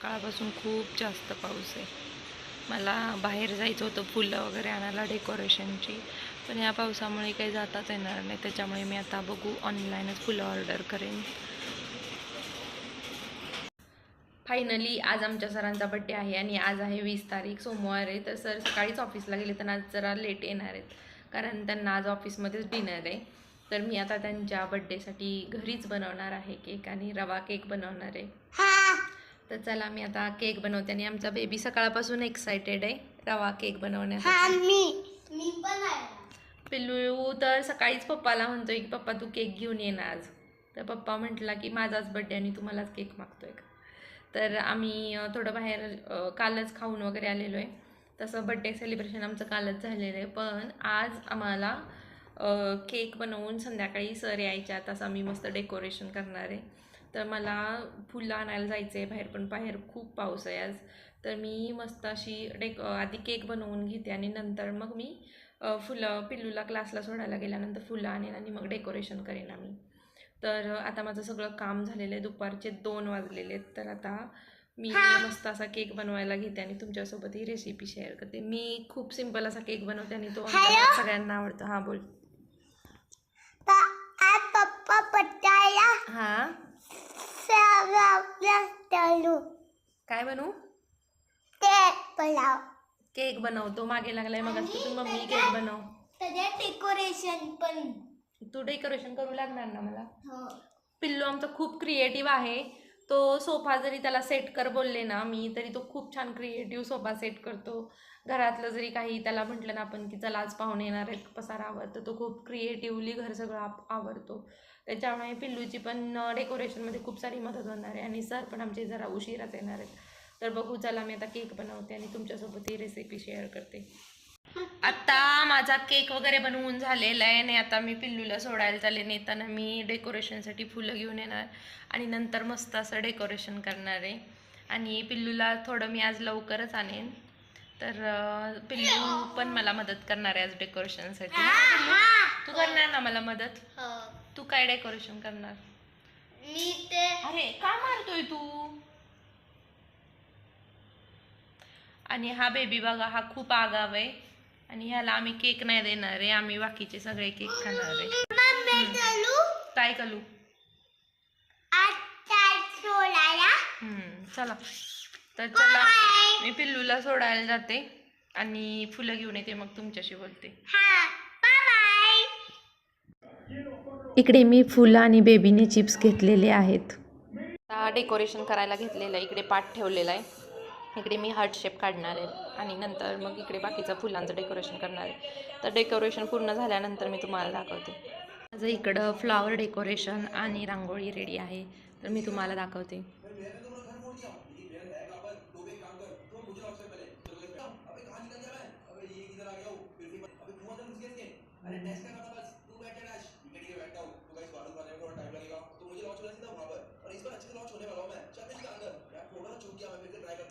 सकाळपासून खूप जास्त पाऊस आहे. मला बाहेर जायचं होतं फुलं वगैरे आणायला डेकोरेशनची, पण या पावसामुळे काही जाताच येणार नाही. त्याच्यामुळे मी आता बघू ऑनलाईनच फुलं ऑर्डर करेन. फायनली आज आमच्या सरांचा बड्डे आहे आणि आज आहे 20 तारीख सोमवार आहे. तर सर सकाळीच ऑफिसला गेले तर आज जरा लेट येणार आहेत, कारण त्यांना आज ऑफिसमध्येच डिनर आहे. तर मी आता त्यांच्या बड्डेसाठी घरीच बनवणार आहे केक आणि रवा केक बनवणार आहे. तर चला मी आता केक बनवते आणि आमचा बेबी सकाळपासून एक्सायटेड आहे रवा केक बनवण्यासाठी. पिल्लू तर सकाळीच पप्पाला म्हणतोय की पप्पा तू केक घेऊन ये ना आज. तर पप्पा म्हटला की माझाच बड्डे आणि तू मलाच केक मागतोय का. तर आम्ही थोडं बाहेर कालच खाऊन वगैरे आलेलो आहे. तसं बड्डे सेलिब्रेशन आमचं कालच झालेलं आहे, पण आज आम्हाला केक बनवून संध्याकाळी सर यायच्या तसं आम्ही मस्त डेकोरेशन करणार आहे. तर मला फुलं आणायला जायचं आहे बाहेर, पण बाहेर खूप पाऊस आहे आज. तर मी मस्त अशी आधी केक बनवून घेते आणि नंतर मग मी फुलं पिल्लूला क्लासला सोडायला गेल्यानंतर फुलं आणेन आणि मग डेकोरेशन करेन आम्ही. तर आता माझं सगळं काम झालेलं आहे. दुपारचे 2 वाजलेले आहेत. तर आता मी मस्त असा केक बनवायला घेते आणि तुमच्यासोबत ही रेसिपी शेअर करते. मी खूप सिंपल असा केक बनवते आणि तो सगळ्यांना आवडतो. हां बोल. हां काय बनवू? केक बनवतो. मागे लागलाय मग तू मम्मी केक बनव. डेकोरेशन पण तू डेकोरेशन करू लागणार ना मला. पिल्लू आमचा खूप क्रिएटिव्ह आहे. तो सोफा जरी त्याला सेट कर बोलले ना मी, तरी तो खूप छान क्रिएटिव्ह सोफा सेट करतो. घरातलं जरी काही त्याला म्हटलं ना आपण की चला आज पाहुणे येणार आहेत पसारा आवडतं, तो खूप क्रिएटिव्हली घर सगळं आवडतो. त्याच्यामुळे पिल्लूची पण डेकोरेशनमध्ये खूप सारी मदत होणार आहे आणि सर पण आमचे जरा उशिराच येणार आहेत. तर बघू चला मी आता केक बनवते आणि तुमच्यासोबत ही रेसिपी शेअर करते. आता माझा केक वगैरे बनवून झालेला आहे आणि आता मी पिल्लूला सोडायला चालले. नेताना मी डेकोरेशनसाठी फुलं घेऊन येणार आणि नंतर मस्त असं डेकोरेशन करणार आहे. आणि पिल्लूला थोडं मी आज लवकरच आणेन. तर पिल्लू पण मला मदत करणार आहे आज डेकोरेशनसाठी. तू करणार ना मला मदत? तू काय डेकोरेशन करणार? मी ते अरे काय मारतोय तू? आणि हा बेबी बघा, हा खूप आगाव आहे आणि ह्याला आम्ही केक नाही देणार आहे. आम्ही बाकीचे सगळे केक खाणार आहे. काय करू? चला तर चला मी पिल्लूला सोडायला जाते आणि फुलं घेऊन येते, मग तुमच्याशी बोलते. इकडे मी फुलं आणि बेबीने चिप्स घेतलेले आहेत. डेकोरेशन करायला घेतलेलं आहे. इकडे पाट ठेवलेला आहे. इकडे मी हार्ट शेप काढणार आहे आणि नंतर मग इकडे बाकीचं फुलांचं डेकोरेशन करणार आहे. तर डेकोरेशन पूर्ण झाल्यानंतर मी तुम्हाला दाखवते. माझं इकडं फ्लॉवर डेकोरेशन आणि रांगोळी रेडी आहे, तर मी तुम्हाला दाखवते.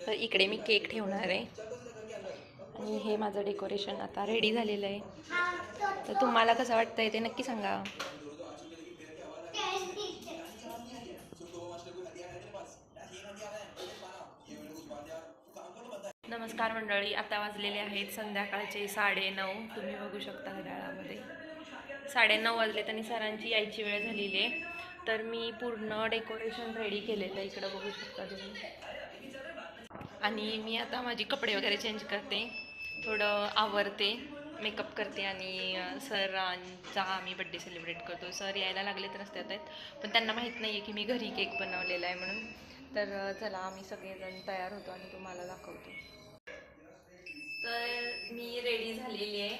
तर इकडे मी केक ठेवणार आहे आणि हे माझं डेकोरेशन आता रेडी झालेलं आहे. तर तुम्हाला कसं वाटतंय ते नक्की सांगा. नमस्कार मंडळी, आता वाजलेले आहेत संध्याकाळचे 9:30. तुम्ही बघू शकता घड्याळामध्ये 9:30 वाजले आणि सरांची यायची वेळ झालेली आहे. तर मी पूर्ण डेकोरेशन रेडी केलेलं आहे, इकडं बघू शकता तुम्ही. आणि मी आता माझी कपडे वगैरे चेंज करते, थोडं आवरते, मेकअप करते आणि सरांचा आम्ही बड्डे सेलिब्रेट करतो. सर यायला लागले तर रस्त्यात आहेत, पण त्यांना माहीत नाही आहे की मी घरी केक बनवलेला आहे म्हणून. तर चला आम्ही सगळेजण तयार होतो आणि तुम्हाला दाखवतो. तर मी रेडी झालेली आहे,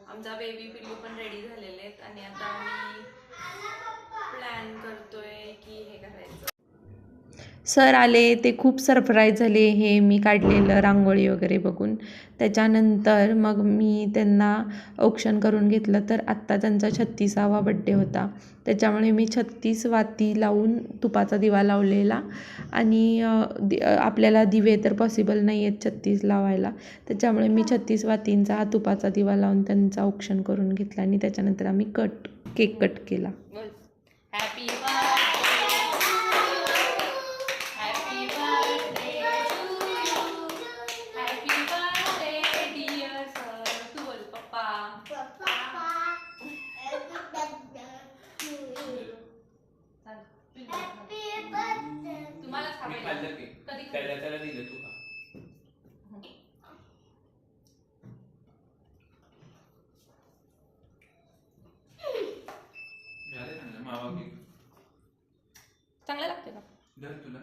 आमचा बेबी पिल्लू पण रेडी झालेले आहेत आणि आता आम्ही प्लॅन करतोय की हे करायचं. सर आले, ते खूप सरप्राईज झाले हे मी काढलेलं रांगोळी वगैरे बघून. त्याच्यानंतर मग मी त्यांना औक्षण करून घेतलं. तर आत्ता त्यांचा 36वा बड्डे होता, त्याच्यामुळे मी 36 वाती लावून तुपाचा दिवा लावलेला आणि आपल्याला दिवे तर पॉसिबल नाही आहेत 36 लावायला, त्याच्यामुळे मी 36 वातींचा हा तुपाचा दिवा लावून त्यांचा औक्षण करून घेतला आणि त्याच्यानंतर आम्ही केक कट केला. हॅपी बर्थडे, हॅपी बर्थडे मी पहिला. खाल्लं की कधी त्याला दिलं तू खा. झालं चांगलं मावा केक चांगलं लागते का धर तुला